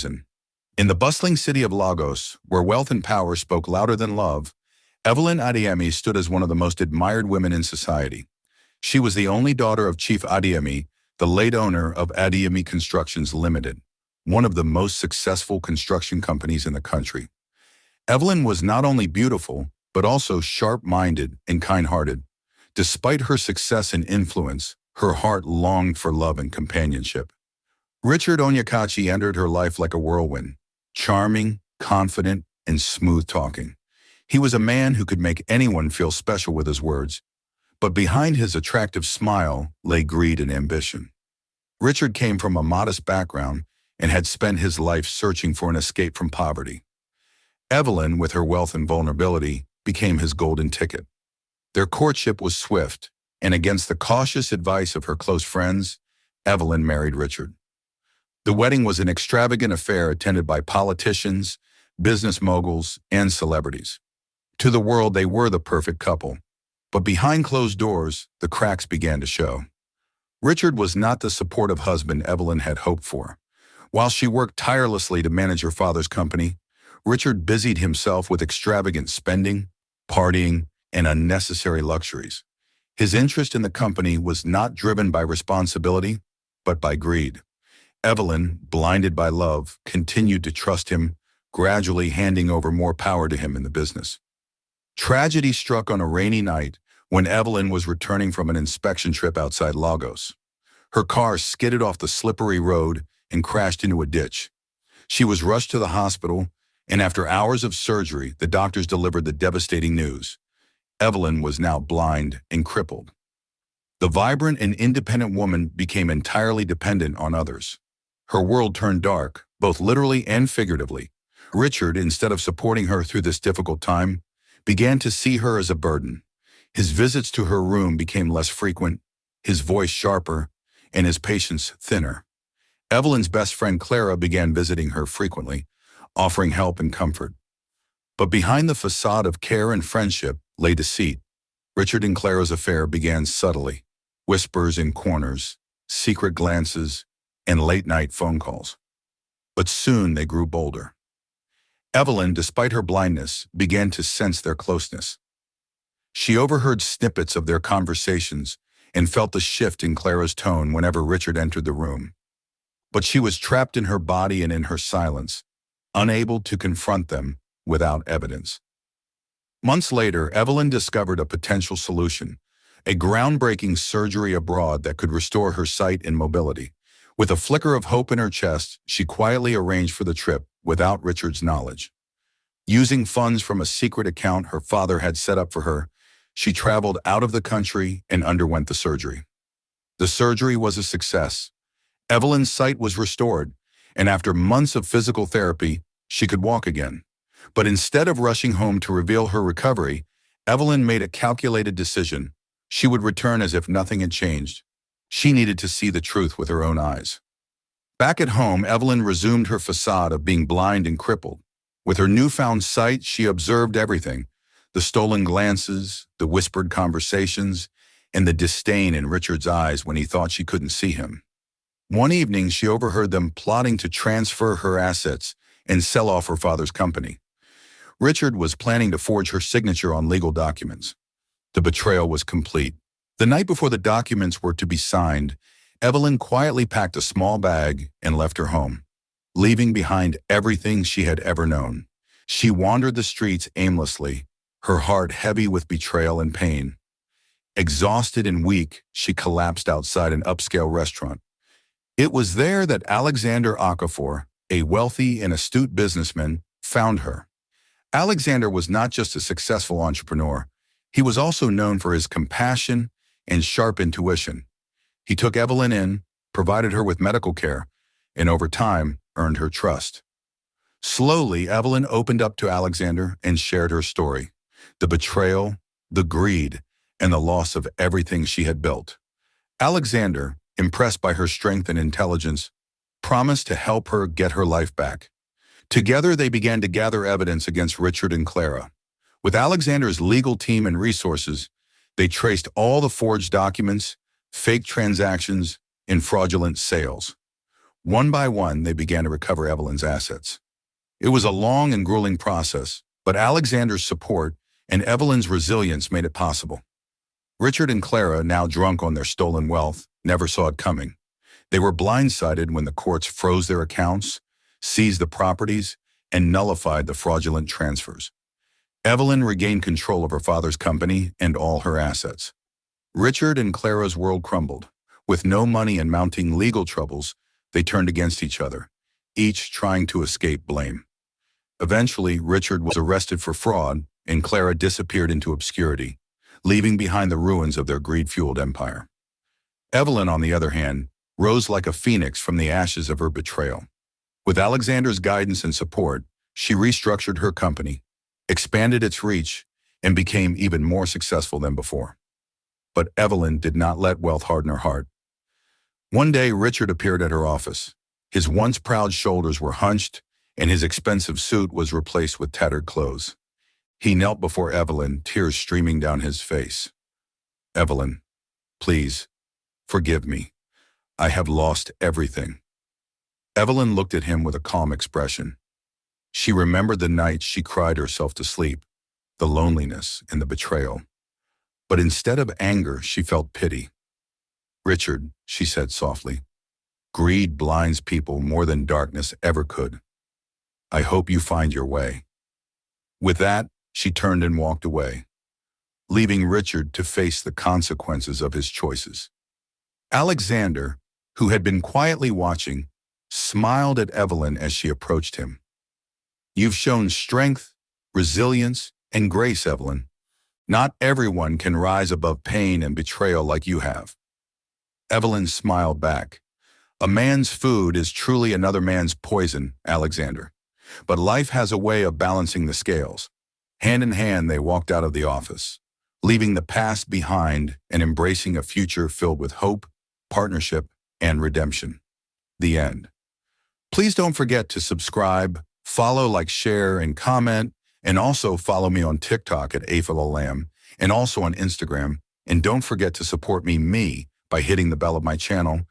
In the bustling city of Lagos, where wealth and power spoke louder than love, Evelyn Adeyemi stood as one of the most admired women in society. She was the only daughter of Chief Adeyemi, the late owner of Adeyemi Constructions Limited, one of the most successful construction companies in the country. Evelyn was not only beautiful, but also sharp-minded and kind-hearted. Despite her success and influence, her heart longed for love and companionship. Richard Onyekachi entered her life like a whirlwind, charming, confident, and smooth-talking. He was a man who could make anyone feel special with his words, but behind his attractive smile lay greed and ambition. Richard came from a modest background and had spent his life searching for an escape from poverty. Evelyn, with her wealth and vulnerability, became his golden ticket. Their courtship was swift, and against the cautious advice of her close friends, Evelyn married Richard. The wedding was an extravagant affair attended by politicians, business moguls, and celebrities. To the world, they were the perfect couple. But behind closed doors, the cracks began to show. Richard was not the supportive husband Evelyn had hoped for. While she worked tirelessly to manage her father's company, Richard busied himself with extravagant spending, partying, and unnecessary luxuries. His interest in the company was not driven by responsibility, but by greed. Evelyn, blinded by love, continued to trust him, gradually handing over more power to him in the business. Tragedy struck on a rainy night when Evelyn was returning from an inspection trip outside Lagos. Her car skidded off the slippery road and crashed into a ditch. She was rushed to the hospital, and after hours of surgery, the doctors delivered the devastating news. Evelyn was now blind and crippled. The vibrant and independent woman became entirely dependent on others. Her world turned dark, both literally and figuratively. Richard, instead of supporting her through this difficult time, began to see her as a burden. His visits to her room became less frequent, his voice sharper, and his patience thinner. Evelyn's best friend Clara began visiting her frequently, offering help and comfort. But behind the facade of care and friendship lay deceit. Richard and Clara's affair began subtly, whispers in corners, secret glances, and late-night phone calls. But soon they grew bolder. Evelyn, despite her blindness, began to sense their closeness. She overheard snippets of their conversations and felt the shift in Clara's tone whenever Richard entered the room. But she was trapped in her body and in her silence, unable to confront them without evidence. Months later, Evelyn discovered a potential solution, a groundbreaking surgery abroad that could restore her sight and mobility. With a flicker of hope in her chest, she quietly arranged for the trip without Richard's knowledge. Using funds from a secret account her father had set up for her, she traveled out of the country and underwent the surgery. The surgery was a success. Evelyn's sight was restored, and after months of physical therapy, she could walk again. But instead of rushing home to reveal her recovery, Evelyn made a calculated decision. She would return as if nothing had changed. She needed to see the truth with her own eyes. Back at home, Evelyn resumed her facade of being blind and crippled. With her newfound sight, she observed everything: the stolen glances, the whispered conversations, and the disdain in Richard's eyes when he thought she couldn't see him. One evening, she overheard them plotting to transfer her assets and sell off her father's company. Richard was planning to forge her signature on legal documents. The betrayal was complete. The night before the documents were to be signed, Evelyn quietly packed a small bag and left her home, leaving behind everything she had ever known. She wandered the streets aimlessly, her heart heavy with betrayal and pain. Exhausted and weak, she collapsed outside an upscale restaurant. It was there that Alexander Okafor, a wealthy and astute businessman, found her. Alexander was not just a successful entrepreneur. He was also known for his compassion and sharp intuition. He took Evelyn in, provided her with medical care, and over time earned her trust. Slowly, Evelyn opened up to Alexander and shared her story: the betrayal, the greed, and the loss of everything she had built. Alexander, impressed by her strength and intelligence, promised to help her get her life back. Together, they began to gather evidence against Richard and Clara. With Alexander's legal team and resources, they traced all the forged documents, fake transactions, and fraudulent sales. One by one, they began to recover Evelyn's assets. It was a long and grueling process, but Alexander's support and Evelyn's resilience made it possible. Richard and Clara, now drunk on their stolen wealth, never saw it coming. They were blindsided when the courts froze their accounts, seized the properties, and nullified the fraudulent transfers. Evelyn regained control of her father's company and all her assets. Richard and Clara's world crumbled. With no money and mounting legal troubles, they turned against each other, each trying to escape blame. Eventually, Richard was arrested for fraud, and Clara disappeared into obscurity, leaving behind the ruins of their greed-fueled empire. Evelyn, on the other hand, rose like a phoenix from the ashes of her betrayal. With Alexander's guidance and support, she restructured her company, expanded its reach, and became even more successful than before. But Evelyn did not let wealth harden her heart. One day, Richard appeared at her office. His once proud shoulders were hunched, and his expensive suit was replaced with tattered clothes. He knelt before Evelyn, tears streaming down his face. "Evelyn, please, forgive me. I have lost everything." Evelyn looked at him with a calm expression. She remembered the night she cried herself to sleep, the loneliness and the betrayal. But instead of anger, she felt pity. "Richard," she said softly, "greed blinds people more than darkness ever could. I hope you find your way." With that, she turned and walked away, leaving Richard to face the consequences of his choices. Alexander, who had been quietly watching, smiled at Evelyn as she approached him. "You've shown strength, resilience, and grace, Evelyn. Not everyone can rise above pain and betrayal like you have." Evelyn smiled back. "A man's food is truly another man's poison, Alexander. But life has a way of balancing the scales." Hand in hand, they walked out of the office, leaving the past behind and embracing a future filled with hope, partnership, and redemption. The end. Please don't forget to subscribe, follow, like, share, and comment, and also follow me on TikTok at AFLLAM, and also on Instagram. And don't forget to support me by hitting the bell of my channel